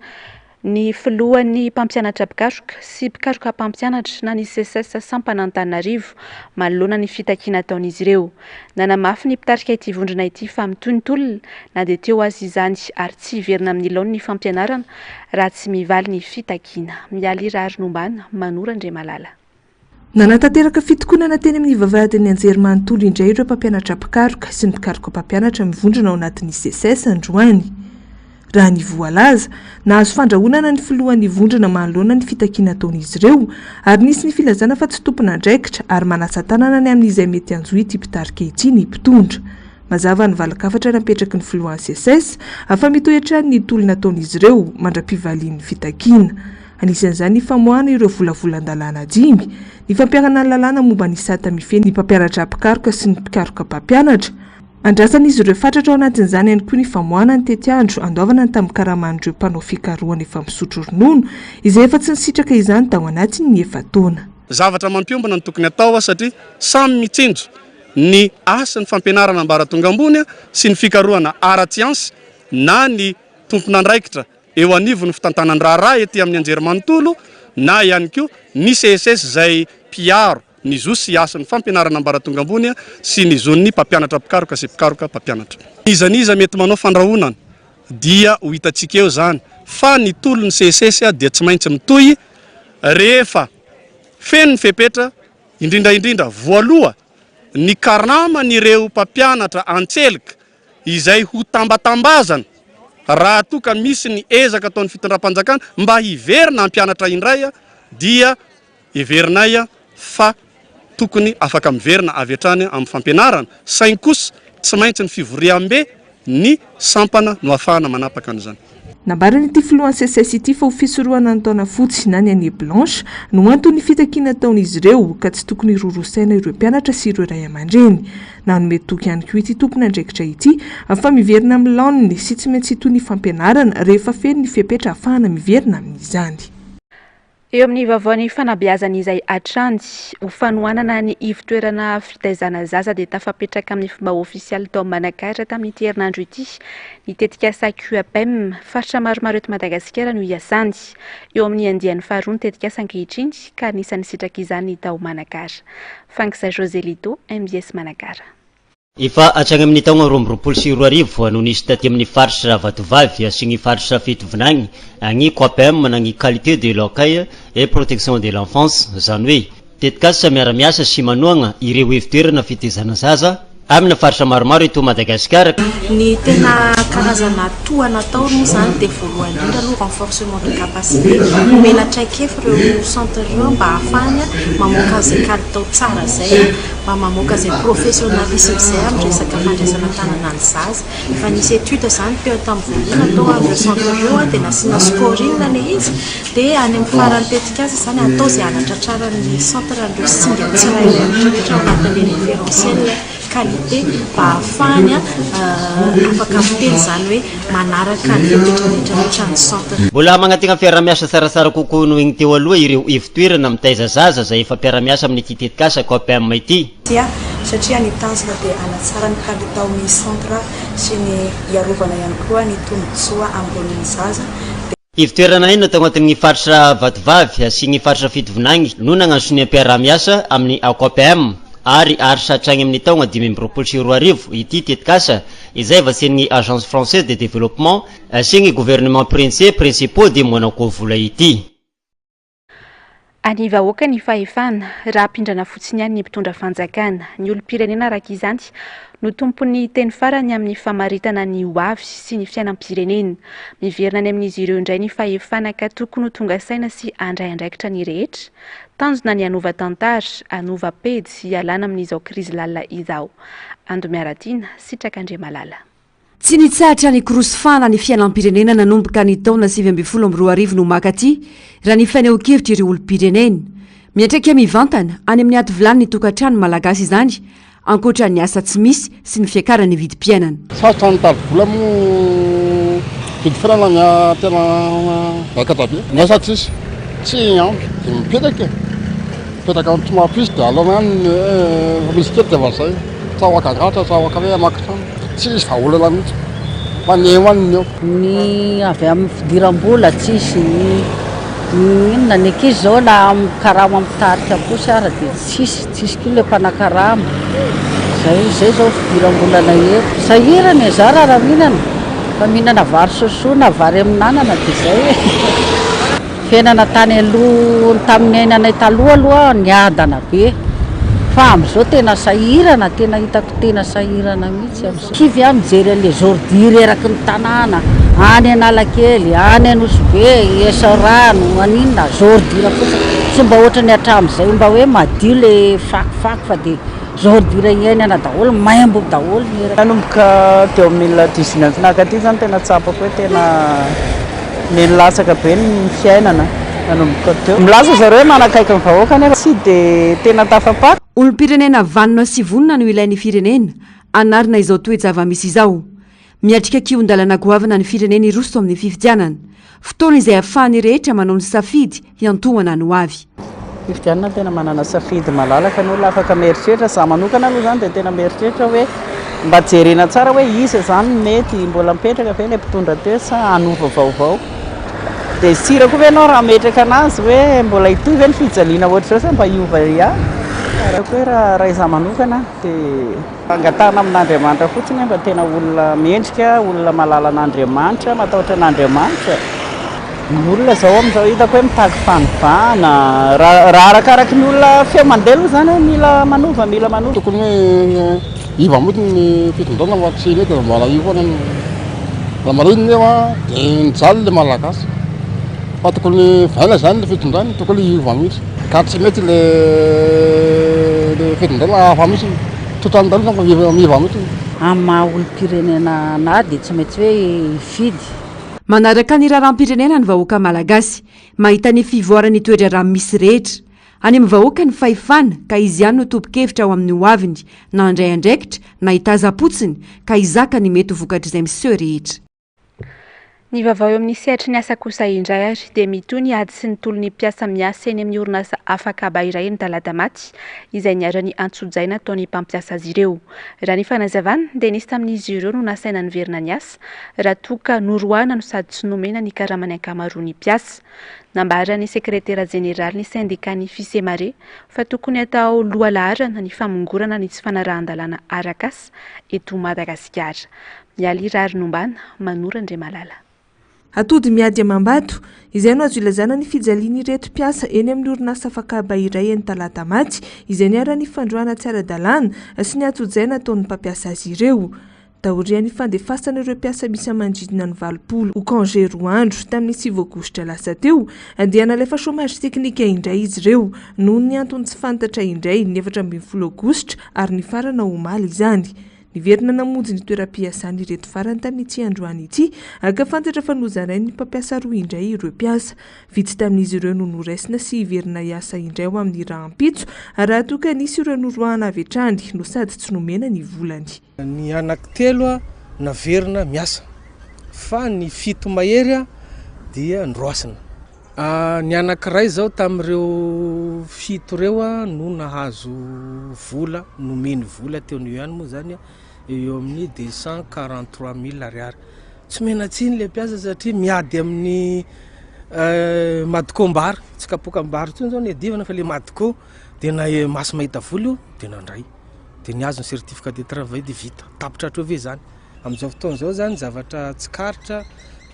ny filohan'ny mpampianatra mpikaroka sy mpikaroka mpampianatra na ny CSS Sampanantananarivo manoloana ny fitakiana ataon'izy ireo. Nanamafy ny mpitarika ity vondrona ity fa mitonitolona na dia teo azy izany ary tsy hiverina amin'ny laon'ny fampianarana raha tsy mivaly ny fitakiana. Mialy Rarinombana, Manora Andriamalala. Nanatanteraka fitokonana teny amin'ny vavahadin'ny Anjerimanontolo indray ireo mpampianatra mpikaroka sy ny mpikaroka mpampianatra mivondrona ao anatin'ny CSS androany. Raha ny voalaza, nahazo fandrahonana ny filohan'ny vondrona manoloana ny fitakiana ataon'izy ireo ary nisy ny filazana fa tsy tompona andraikitra ary manasa tanana ny amin'izay mety anjo ity mpitarika ity ny mpitondra. Mazava ny valakafatra napetraky ny filohan'ny CSS afa mitoetra ny tolona ataon'izy ireo mandra-pivalian'ny fitakiana. Anisan'izany ny famoahana ireo volavolan-dalàna 5, ny fampiarana ny lalàna momba ny sata mifeny ny mpampianatra mpikaroka sy ny mpikaroka mpampianatra. Andrasan'izy ireo fatratra ao anatin'izany ihany koa ny famoahana ny tetiandro andaovana ny tamin-karaman'ireo mpanao fikarohana efa misotro ronono izay efa tsy nisitraka izany tao anatiny ny efa taona. Zavatra mampiombana ny tokony atao satria samy mitsinjo ny asa ny fampianarana ambaratonga ambony sy ny fikarohana ara-tsiansy na ny tompona andraikitra eo anivon'ny fitantanany raharaha ety amin'ny Anjerimanontolo na ihany koa ny CSS izay mpiaro ny zo sy asa ny fampianarana ambaratonga ambony sy ny zon'ny mpampianatra mpikaroka sy mpikaroka mpampianatra. Izaniza mety manao fandrahonana dia ho hitantsika eo zany fa ny tolon'ny CSS dia tsy maintsy mitohy rehefa feno ny fepetra indrindra voaloha ny karaman'ireo mpampianatra antselika izay ho tambatambazana raha toka misy ny ezaka ataon'ny fitondram-panjakana mba hiverina ny mpianatra indray dia hiverinay fa tokony afaka miverina avy hatrany amin'ny fampianarana sain kosa tsy maintsy ny fivoriam-be ny sampana no ahafahana manapaka an'izany. Nambarany ity filohan'ny CSS ity fa ho fisorohana ny taona fotsy na ny année blanche no antony fitakiana taon'izy ireo ka tsy tokony rorosaina ireo mpianatra sy ireo ray aman-dreny. Nanome toky ihany koa ity tompona andraikitra ity fa miverina amin'ny laoniny sy tsy maintsy toy ny fampianarana rehefa feno ny fepetra ahafahana miverina amin'izany. Eo amin'ny vaovao fanabeazana izay atrandy ho fanohanana ny ivitoerana fitaizana zaza dia tafapetraka amin'ny fomba ofisialy tao Manakara tamin'ity herinandro ity ny tetikasa QAPM faritra maromaro eto Madagasikara no hiasany. Eo amin'ny andiany faharoa ny tetikasa ankehitriny ka anisan'ny sitraka izany tao Manakara. Fangisa José Lito, MBS Manakara. Efa atrany amin'ny taona 2024 no nisy taty amin'ny faritra Vatovavy sy ny faritra Fitovinany agny QAPM na ny qualité de l'accueil et protection de l'enfance zany hoe tetikasa miara-miasa sy manohana ireo ivitoerana fitaizana zaza amina faritra maromaro eto Madagasikara. Ny tena karazana toa natao moa zany dia voalohany indrindra aloha renforcement de capacité omena traikefa ireo centre ireo mba ahafahana mamoaka izay kalitao tsara zay mba mamoaka izay professionnalisme zay amin'ny resaka fandraisana tanana ny zaza. Efa nisy étude zany teo tamin'ny voalohany atao amin'ireo centre ireo dia nasiana scoring le izy dia any amin'ny farany tetikasa zany atao izay hanatratrara ny centre an'ireo singa tsirairay mitratra ao anatin'ny référentiel qualité mba ahafahany afaka miteny zany hoe manaraka ny fepetrarehetrarehetra ny centre. Mbola magnategna fiara-miasa tsaratsara kokoa noho igny teo aloha ireo ivitoerana mitaiza zaza zay efa mpiara-miasa amin'ity tetikasa QAPM ity. Satria ny tanjona dia hanatsara ny kalitao ny centre sy ny iarovana ihany koa ny tombotsoa ambony zaza. Ivitoerana iny natao agnatin'ny faritra Vatovavy sy ny faritra Fitovinany no nagnanso ny mpiara-miasa amin'ny QAPM. Ary aritra hatrany amin'ny taona 2024 ity tetikasa izay vasen'ny agence française de développement sy ny gouvernement principaux de Monaco vola ity. Any vahoaka ny fahefana raha pindrana fotsiny ihany ny mpitondra fanjakana ny olom-pirenena araka izany no tompony teny farany amin'ny famaritana ny hoavy sy ny fiainam-pirenena. Miverina any amin'izy ireo indray ny fahefana ka tokony ho tonga saina sy andray andraikitra ny rehetra. Tanjona ny anova tantara, anova pedy sy ialana amin'izao krizy lalina izao. Ando miaratiana, sitraka Andriamalala. Tsy nitsahatra ny korosofana ny fiainam-pirenena nanomboka ny taona 2012 no makaty raha ny faneho-kevitra ireo olom-pirenena. Miantraika mivantana any amin'ny ato vilany ny tokantrano malagasy izany ankoatra ny asa tsy misy sy ny fiakarany vidim-piainana. Sarotra ny tarivola moa vidy fiainana tena bakatabe. Miasa tsisy tsy ampy dia mipetraka amin'ny tomapisy dia alona any misy kely dia vazay tsahoaka gatra tsahoaka hoe amakitrano tsisy vaolana mihitsy maneho aniny eo. Ny avy amin'ny fidiram-bola tsisy inona ny ankizy zao na karama mitarika posy ara dia tsisy koa le mpanakarama zay zao fidiram-bolana eto sahirany zara raha mihinana fa mihinana vary sosoa na vary amin'anana dia zay fiainana tany aloha tamin'ny ainanay taloha aloha niadana be fa am'izao tena sahirana tena hitako tena sahirana mihitsy am'izao. Kivy aho mijery an'le zordiry eraky ny tanàna any Analakely any Anosibe Esarano aninona zordira fotsiny tsy mba ohatra ny hatramin'izay mba hoe madio le fakifaky fa dia zordira iainana daholo maimbo daholo nanomboka teo amin'ny 2019 nakaty zany tena tsapako hoe tena nilasaka be ny fiainana nanomboka teo milaza zareo hoe manakaiky ny vahoaka nefa tsy dia tena tafapaka. Olom-pirenena vanona sy vonona no ilain'ny firenena anarina izao toe-java-misy izao. Miatrika kion-dalana goavana ny firenena iroso amin'ny fifidianana fotoana izay ahafahany rehetra manao ny safidy hiantohana ny hoavy. Fifidianana tena manana safidy malalaka n'olona afaka mieritreritra za manokana aloha zany dia tena mieritreritra hoe mba jerena tsara hoe isa zany mety mbola mipetraka ve ilay mpitondra teo sa hanova vaovao dia sira koa ve ianao raha metraka anazy hoe mbola itoy ve ny fijaliana ohatr'izao sa mba hiova ihany araka hoe raha izaho manokana dia angatahana amin'Andriamanitra fotsiny mba tena olona mendrika olona malala an'Andriamanitra matahotra an'Andriamanitra ny olona zao amin'izao hitako hoe mitaky fanovana raha arakaraky ny olona feo mandeha aloha zany mila manova tokony hoe iva mihitsy ny fitondrana fa tsy mety raha mbola io foana raha marinina eo a dia nijaly le malagasy fa tokony vaina zany le fitondrana tokony iova mihitsy ka tsy mety le fedindrela hafa misy totranydalo miva mihitsy amin'ny maha olom-pirenena na dia tsy maintsy hoe fidy manaraka ny raharam-pirenena ny vahoaka malagasy mahita ny fivoarany toetra raha misy rehetra any amin'ny vahoaka ny fahefana ka izy ihany no tompo-kevitra ao amin'ny hoaviny na andray andraikitra na hitaza-potsiny ka izaka ny mety vokatra izay miseho rehetra. Ny vavao eo amin'ny sehatry ny asa kosa indray ary dia mitoy ny ady sy ny tolony mpiasa miasa eny amin'ny orinasa afakaba iray ny talata maty izay niarany antsojaina ataony mpampiasa azy ireo. Raha ny fanazavana dia nisy tamin'izy ireo no nasaina niverina ny asa raha toka noroana no sady tsy nomena ny karamany ankamaroa ny mpiasa. Nambara ny sekretera jeneraly ny syndicat ny Fisemare fa tokony atao loha laharana ny famongorana ny tsy fanarahan-dalàna arakasa eto Madagasikara. Mialy Rary Nombana, Manorandre Malala. Atody miady amam-bato izay no azo ilazana ny fijaliany reto mpiasa eny amin'ny orinasa afakaba iray eny talata maty izay niara-ny fandroana tsy ara-dalàna sy ny antsojaina ataon'ny mpampiasa azy ireo. Daorian'ny fandefasana ireo mpiasa misy amanodidina ny 20 ho congé 2 andro tamin'ny 9 aogositra lasa teo andiana alefa chômage teknika indray izy ireo noho ny antony tsy fantatra indray ny 14 aogositra ary ny farana omaly izany. Niverina namonjy ny toeram-piasany ireto farany tamin'ity androany ity aka fantatra fa nozarainy ny mpampiasa roa indray ireo mpiasa vitsy tamin'izy ireo no noraisina sy hiverina hiasa indray ao amin'ny rahampitso raha toka nisy ireo noroahana avy hatrany no sady tsy nomena ny volany. Ny anankitelo naverina miasa fa ny 7 mahery dia ndroasina. Ny anankiray zao tamin'ireo 7 reo no nahazo vola nomeny vola teo ny ihany moa zany eo amin'ny 243 000 ariary. Tsy menatsiny le mpiasa satria miady amin'ny madikombary tsy kapokambary tsony zao ny adivana fa le madiko dia na masy mahita vola io dia nandray dia niazo ny certificat de travail dia vita tapitra hatro ve zany. Amin'izao fotoana zao zany zavatra tsy karitra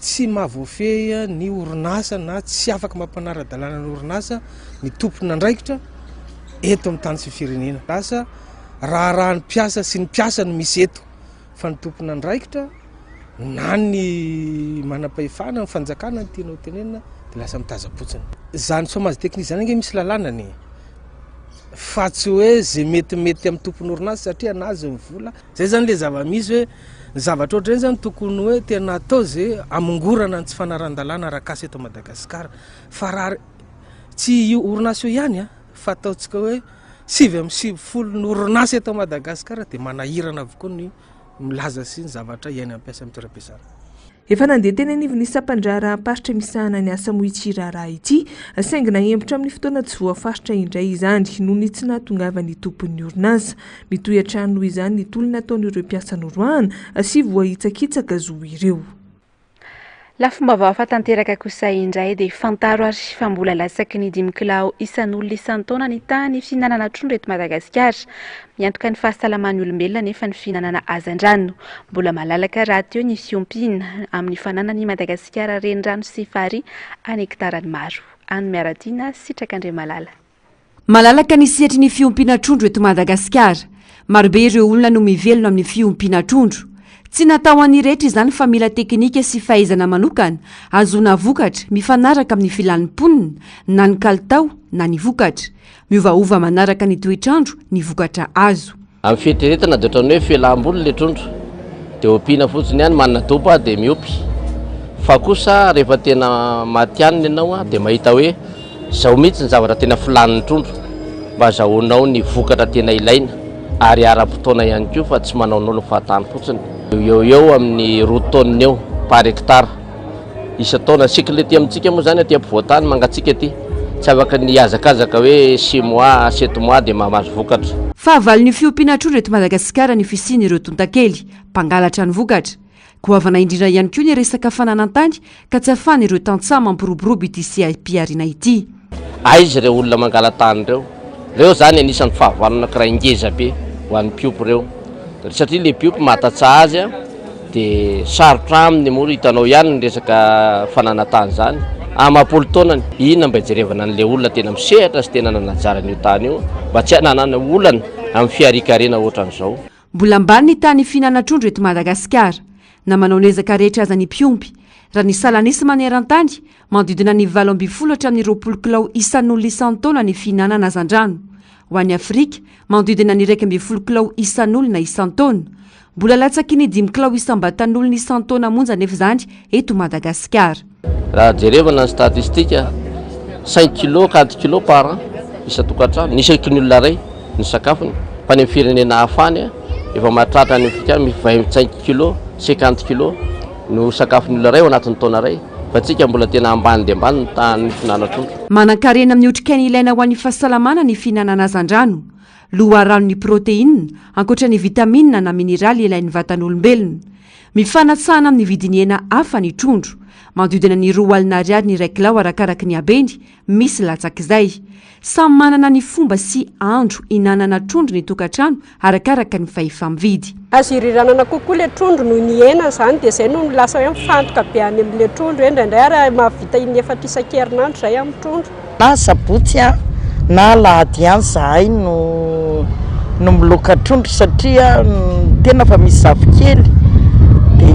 tsy mahavoafehy ny orinasa na tsy afaka mampanara-dalàna ny orinasa ny tompony andraikitra eto amin'ny tany sy firenena. Lasa raharahany mpiasa sy ny mpiasa no misy eto fa ny tompony andraikitra na ny manam-pahefana ny fanjakana ny tianao tenenina dia lasa mitaza-potsiny. Zany chômage teknika zany ange misy lalàna fa tsy hoe zay metimety amin'ny tompony orinasa satria nazy ny vola. Zay zany le zava-misy hoe ny zavatra ohatry reny zany tokony hoe tena atao zay amongorana ny tsy fanaran-dalàna arakasa eto Madagasikara fa raha tsy io orinasa io ihany fa ataontsika hoe 7 ny orinasa eto Madagasikara dia manahirana avokoa ny milaza sy ny zavatra iainy ampiasa amin'ny toeram-piasana. Efa nandeha teny anivy ny sampandrara paritra misahana ny asa Moitsirara ity saingina hempotra amin'ny fotoana tsy voafaritra indray izany noho ny tsy nahatongavany tompon'ny orinasa. Mitohy hatrany noho izany ny tolona ataon'ireo mpiasa noroahana sy voahitsakitsaka zo ireo. Lafomba tanteraka kosa indray dia fantaro ary fa mbola lasaky ny 5 kilao isan'olona isan-taona ny tany fihinanana trondro eto Madagasikara. Miantoka ny fahasalaman'ny olombelona nefa ny fihinanana hazandrano. Mbola malalaka raha teo ny fiompina amin'ny fananany Madagasikara renirano sy fary any hektarany maro. Any Miaratina, Sitrakandre Malala. Malalaka ny sehatry ny fiompiana trondro eto Madagasikara. Marobe ireo olona no mivelona amin'ny fiompiana trondro. Tsy natao any rehetra izany fa mila teknika sy fahaizana manokana azona vokatra mifanaraka amin'ny filan'ny mponina na ny kalitao na ny vokatra. Miovaova manaraka ny toetrandro ny vokatra azo. Amin'ny fieritreretana dia ohatrany hoe fialam-boly le trondro dia ompiana fotsiny ihany manana dopa dia miopy. Fa kosa rehefa tena matyanina ianao dia mahita hoe zao mihitsy ny zavatra tena filan'ny trondro mba azahoanao ny vokatra tena ilaina ary ara-potoana ihany koa fa tsy manaonao ny fahatany fotsiny. Eo amin'ny 2 tonnes eo par hectare isa-taona cycle ty amintsika moa zany aty ampovoantany mangatsika ty tsy afaka ny hazakazaka hoe 6 mois 7 mois dia mahamazo vokatra. Fahavalon'ny fiompiana trondro eto Madagasikara ny fisiany ireo tontakely mpangalatra ny vokatra. Goavana indrindra ihany koa ny resaka fananan-tany ka tsy afahany ireo tantsaha mampiroborobo ity piarina ity. Aizy ireo olona mangala-tany reo zany anisan'ny fahavalona anankiray ngeza be ho an'ny piopy reo. Satria le piopy mahatatsaha azy dia sarotra aminy moa hitanao ihany ny resaka fananantany zany. Amapolo taonany inona mba hijerevana an'ilay olona tena misehatra sy tena nanajara an'io tany io mba tsy hananana olana amin'ny fiarikarena ohatran'izao. Mbola ambany ny tany fihinana trondro eto Madagasikara na manao nezaka rehetra aza ny mpiompy. Raha ny salanisy maneran-tany manodidina ny 8 hatramin'ny 20 kilao isan'olona isan-taona ny fihinanana hazandrano. ho an'ny afrika mandodina ny 1 kilao isan'olona isan-taona mbola latsaky ny 5 kilao isam-batan'olona isan-taona monja nefa zany eto Madagasikara. Raha jerevana ny statistika 5 kilo 4 kilo par an isa-tokantrano ny isaky ny olona ray ny sakafony fa ny firenena hafany efa mahatratra ny Afrika 25 kilo 50 kilo no sakafony olona ray ao anatin'ny taona ray fa tsika mbola tena ambany dia ambany ny tany fihinana trondro. Manan-karena amin'ny otrikaina ilaina ho an'ny fahasalamana ny fihinanana azan-drano, loharanony protéine ankoatra ny vitamine na mineraly ilain'ny vatan'olombelona. Mifanatsahana amin'ny vidiny hena hafa ny trondro, mandodina ny 2 alina ariary ny 1 kilao arakaraky ny habeny, misy latsak'izay. Samy manana ny fomba sy andro hinanana trondro ny tokantrano arakaraka ny fahefa-mividy. Azo iriranana kokoa le trondro noho ny hena zany dia izay no lasa hoe mifantoka be any amin'le trondro hoe indraindray ary mahavita in-efatra isan-kerinandro izay amin'ny trondro. Na sabotsy na lahady ihany zahay no miloka trondro satria tena fa misy zafikely dia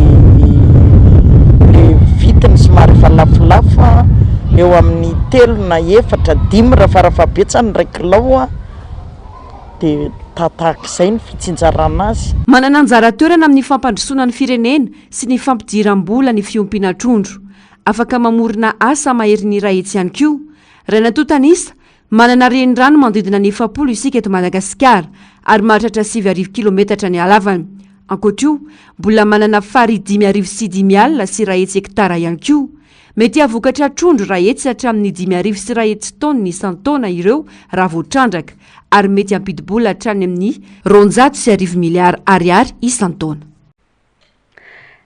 le vitiny somary efa lafolafo eo amin'ny 3 na 4 5 raha farafahabetsany 1 kilao dia tahak'izay ny fitsinjarana azy. Manana anjara toerana amin'ny fampandrosoana ny firenena sy ny fampidiram-bola ny fiompiana trondro. Afaka mamorona asa mahery ny rahetsy ihany koa. Rainatotanisa manana renirano mandodina ny 7 isika eto Madagasikara ary mahatratra 7,000 kilometatra ny halavany. Ankoatra mbola manana fary 5,500 alina sy rahetsy hektara ihany koa. Mety avokatra trondro rahetsy hatramin'ny 5,000 sy rahetsy taona isan-taona ireo raha voatrandraka ary mety ampidi-bola hatrany amin'ny 200 miliary ariary isan-taona.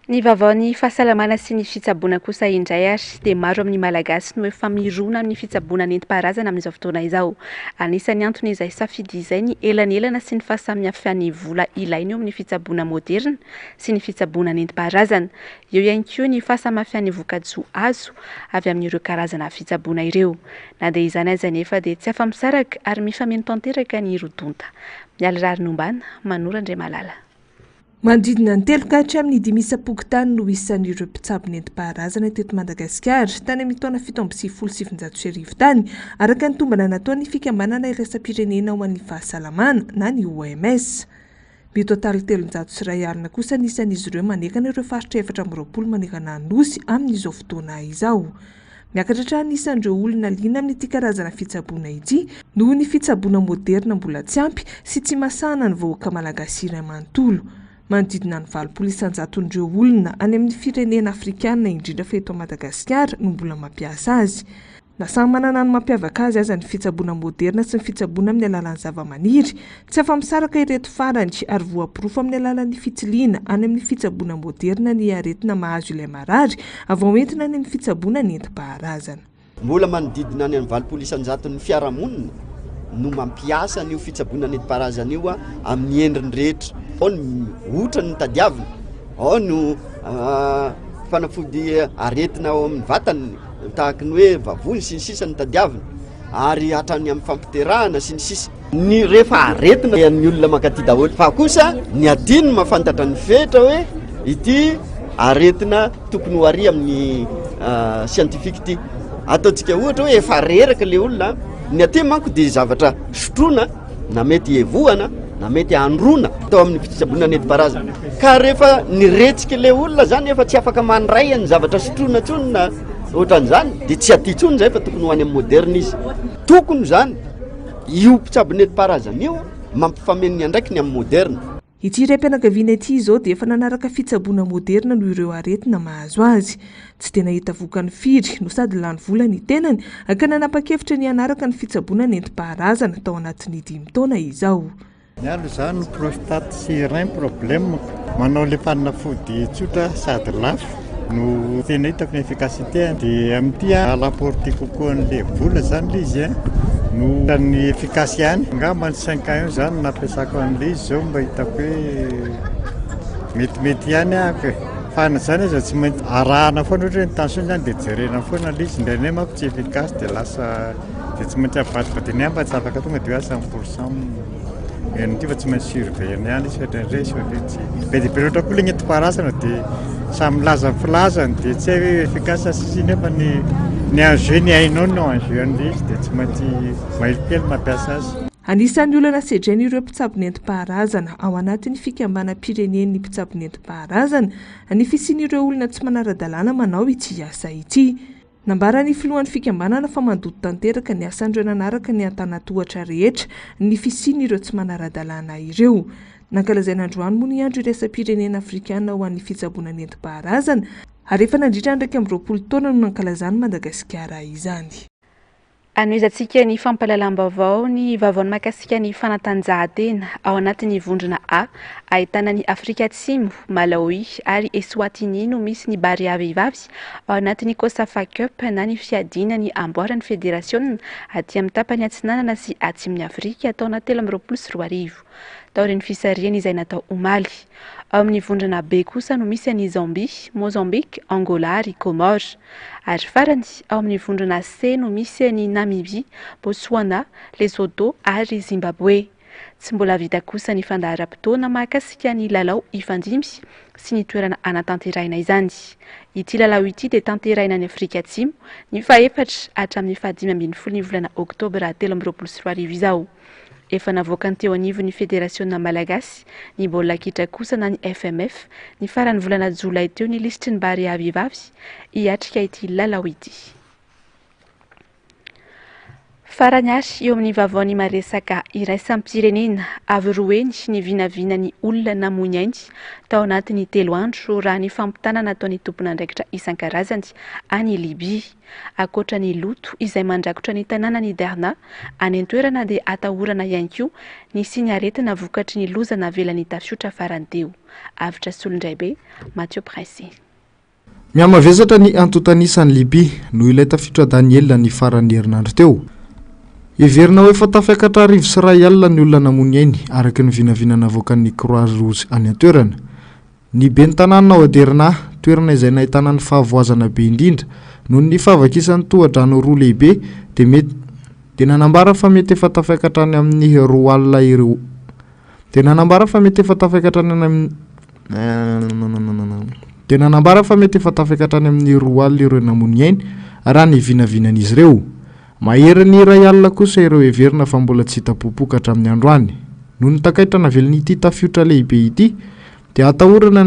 Ny vaovaon'ny fahasalamana sy ny fitsaboana kosa indray ary dia maro amin'ny malagasy no efa mirona amin'ny fitsaboana nentim-paharazana amin'izao fotoana izao. Anisan'ny antony izay safidy izay ny elanelana sy ny fahasamihafan'ny vola ilaina eo amin'ny fitsaboana moderna sy ny fitsaboana nentim-paharazana. Eo ihany koa ny fahasamihafan'ny voka-tsoa azo avy amin'ireo karazana fitsaboana ireo. Na dia izany aza nefa dia tsy afa-misaraka ary mifameno tanteraka ny rodonta. Mialy rary nombana, Manora Andriamalala. Mandidina ny 3 ka hatramin'ny 5 no isan'ireo mpitsabo nentim-paharazana teto Madagasikara tany amin'ny taona 1770 tany araka ny tombana nataon'ny fikambanana iraisam-pirenena ho an'ny fahasalamana na ny OMS. Mitotaly 300 alina kosa nisan'izy ireo manekana ireo faritra 420 manekana nosy amin'izao fotoana izao. Miakatra hatrany isan'ireo olona liana amin'ity karazana fitsaboana ity noho ny fitsaboana moderna mbola tsy ampy sy tsy masana ny vahoaka malagasy iray manontolo. Manodidina ny 20 isan-jaton'ireo olona any amin'ny firenena afrikana indrindra fa eto Madagasikara no mbola mampiasa azy. Na samy manana ny mampiavaka azy aza ny fitsaboana moderna sy ny fitsaboana amin'ny alalan'ny zava-maniry, tsy afa-misaraka ireto farany ary voapirofo amin'ny alalan'ny fitsiliana any amin'ny fitsaboana moderna ny aretina mahazo ilay marary avao entina any amin'ny fitsaboana nentim-paharazana. Mbola manodidina any 20 isan-jaton'ny fiarahamonina no mampiasa an'io fitsaboana nentim-paharazana io amin'ny endriny rehetra. Ao ny otra ny tadiavina, ao no fanafody aretina ao amin'ny vatany tahaka ny hoe vavony sy ny sisa ny tadiavina ary hatrany amin'ny fampiterahana sy ny sisa. Ny rehefa aretina ny olona makaty daholo fa kosa ny adino mahafantatra ny fetra hoe ity aretina tokony ho ary amin'ny siantifika ity. Ataontsika ohatra hoe efa reraka le olona, ny aty manko dia zavatra sotroina na mety evohana na mety androna atao amin'ny fitsaboana nentim-paharazana. Ka rehefa niretsika le olona zany efa tsy afaka mandray ny zavatra sotroina tsony na ohatran'izany dia tsy aty tsony zay fa tokony ho any amin'ny moderna izy. Tokony zany io mpitsabo nentim-paharazana io mampifamenony andraiky ny amin'ny moderna. Ity raim-pianakaviana ity izao dia efa nanaraka fitsaboana moderna no ireo aretina mahazo azy. Tsy tena hita vokany firy no sady lany vola ny tenany ka nanapa-kevitra ny anaraka ny fitsaboana nentim-paharazana tao anatin'ny 5 taona izao. Ny alo izany prostate sy rein problème manao le fanafody tsotra sady lafo no tena hitako ny efficacité dia amin'ity alaporty kokoa an'le vola zany le izy no ny efficace ihany angamba ny 5 ans zany nampiasako an'le izy zao mba hitako hoe metimety ihany ahako fa na zany izy tsy maintsy arahana foana ohatra ny tension zany dia jerena foana le izy indraindray manko tsy efficace dia lasa dia tsy maintsy avadibadiny ihany mba tsy afaka tonga dia hoe 100% ty fa tsy maintsy surveillana ihany izy ohatrandray sy tsy be dia be loatra koa le nentim-paharazana dia samy laza filazany dia tsy hay hoe efficace sy nefa ny enjeu ny hainao no enjeu an'le izy dia tsy maintsy mahelokely mampiasa azy. Anisan'ny olana sedrainy ireo mpitsabo nentim-paharazana ao anatin'ny fikambanam-pirenen'ny mpitsabo nentim-paharazana ny fisian'ireo olona tsy manara-dalàna manao ity asa ity. Nambara ny filohan'ny fikambanana fa mandoto tanteraka ny asandreo nanaraka ny antanatohatra rehetra ny fisian'ireo tsy manara-dalàna ireo. Nankalazaina androany moa ny andro iraisam-pirenena afrikana ho an'ny fitsaboana nentim-paharazana ary efa nandritra 20 taona no nankalazany Madagasikara izany. Anoizantsika ny fampahalalam-baovao ny vaovaony mahakasika ny fanatanjahantena ao anatin'ny vondrona A ahitana ny Afrika Atsimo, Malawi ary Eswatini no misy ny Barea vehivavy ao anatin'ny Kosafa Cup na ny fiadiana ny amboaran'ny federasiona aty amin'ny tapany atsinanana sy atsimon'ny Afrika taona 2024. Taorin'ny fisariana izay natao omaly. Ao amin'ny vondrona B kosa no misy any Zambie, Mozambique, Angola ary Comores. Ary farany ao amin'ny vondrona C no misy any Namibie, Botswana, Lesotho ary Zimbabwe. Tsy mbola vita kosa ny fandaharam-potoana mahakasika ny lalao ifandimby sy ny toerana anatanterahina izany. Ity lalao ity dia tanterahina ny Afrika Atsimo ny faefatra hatramin'ny 15 ny volana Oktobra 2024 izao. Efa navoaka teo anivon'ny federasiona malagasy ny baolina kitra kosa na ny FMF ny farany volana Jolay teo ny lisitry ny Barea vehivavy hiatrika ity lalao ity. Farany ary eo amin'ny vaovaony maresaka iraisam-pirenena avy roeny ny vinavina ny olona namoiny ainy tao anatin'ny 3 andro raha ny fampitanana ataon'ny tompon'andraikitra isan-karazany any Libia. Akoatra ny loto izay mandrakotra ny tanàna ny Derna any an-toerana dia atahorana ihany koa ny sinaretina vokatry ny loza navelan'ny tafiotra farany teo. Avitra Solindray be, Mathieu Prince. Miamavesatra ny antotanisany Libia no ilay tafiotra Daniel ny farany herinandro teo. Iverina hoe efa tafakatra arivo sy ray alina ny olona namoiny ainy araka ny vinavina navoakan'ny Croix Rouge any an-toerana. Ny ben'ny tanàna ao Derna, toerana izay nahitana ny fahavoazana be indrindra noho ny fahavakisan'ny toha-drano roa lehibe dia nanambara fa mety efa tafakatra any amin'ny roa alina ireo. Dia nanambara fa mety efa tafakatra any amin'ny roa alina ireo namoiny ainy raha ny vinavinan'izy ireo. Maheriny iray alina kosa ireo heverina fa mbola tsy hita popoka hatramin'ny androany. Noho ny takaitra navelan'ity tafiotra lehibe ity dia atahorana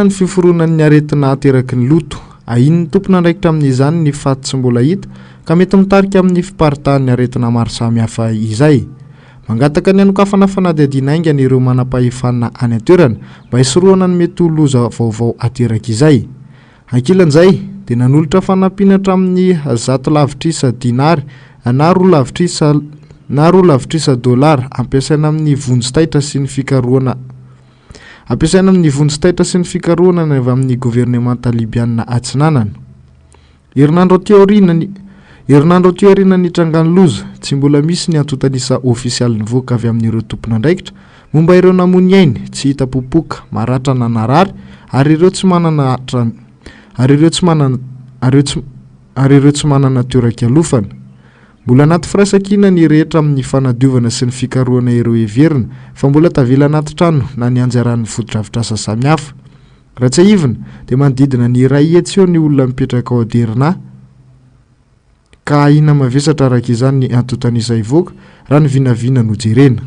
ny fiforonan'ny aretina ateraky ny loto. Ahin'ny tompon'andraikitra amin'izany ny faty tsy mbola hita ka mety mitarika amin'ny fiparitahan'ny aretina maro samihafa izay. Mangataka ny anokafana fanadihadiana aingana ireo manam-pahefana any an-toerana mba hisorohana ny mety ho loza vaovao ateraky izay. Ankilan'izay dia nanolotra fanampiana hatramin'ny 100 lavitrisa dinary na 2 lavitrisa dolara ampiasaina amin'ny vonjy-taitra sy ny fikarohana ny avy amin'ny gouvernemanta libianina atsinanana. Herinandro teo aoriana ny trangano loza tsy mbola misy ny antotanisa ofisialy nivoaka avy amin'ireo tompon'andraikitra momba ireo namoiny ainy tsy hita popoka maratra na narary ary ireo tsy manana toeran-kalofana. Mbola anaty firaisan-kina ny rehetra amin'ny fanadiovana sy ny fikarohana ireo heverina fa mbola tavela anaty trano na ny anjaran'ny foto-drafitrasa samihafa. Raha tsy ahivina dia manodidina ny iray hetsy eo ny olona mipetraka ao Derna ka ahina mavesatra araka izany ny antotanisa ivoaka raha ny vinavina no jerena.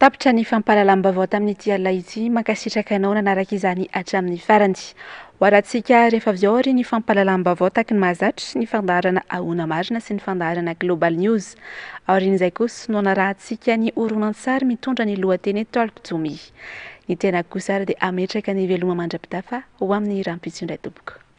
Tapitra ny fampahalalam-baovao tamin'ity alina ity mankasitraka anao nanaraka izany hatramin'ny farany. Hoarantsika rehefa avy ao ary ny fampahalalam-baovao taky ny mahazatra ny fandaharana ahona marina sy ny fandaharana Global News. Aorian'izay kosa no anarahantsika ny horonan-tsary mitondra ny lohateny Talk to me. Ny tena kosa ary dia ametraka ny veloma mandrapitafa ho amin'ny rampitso indray tompoko.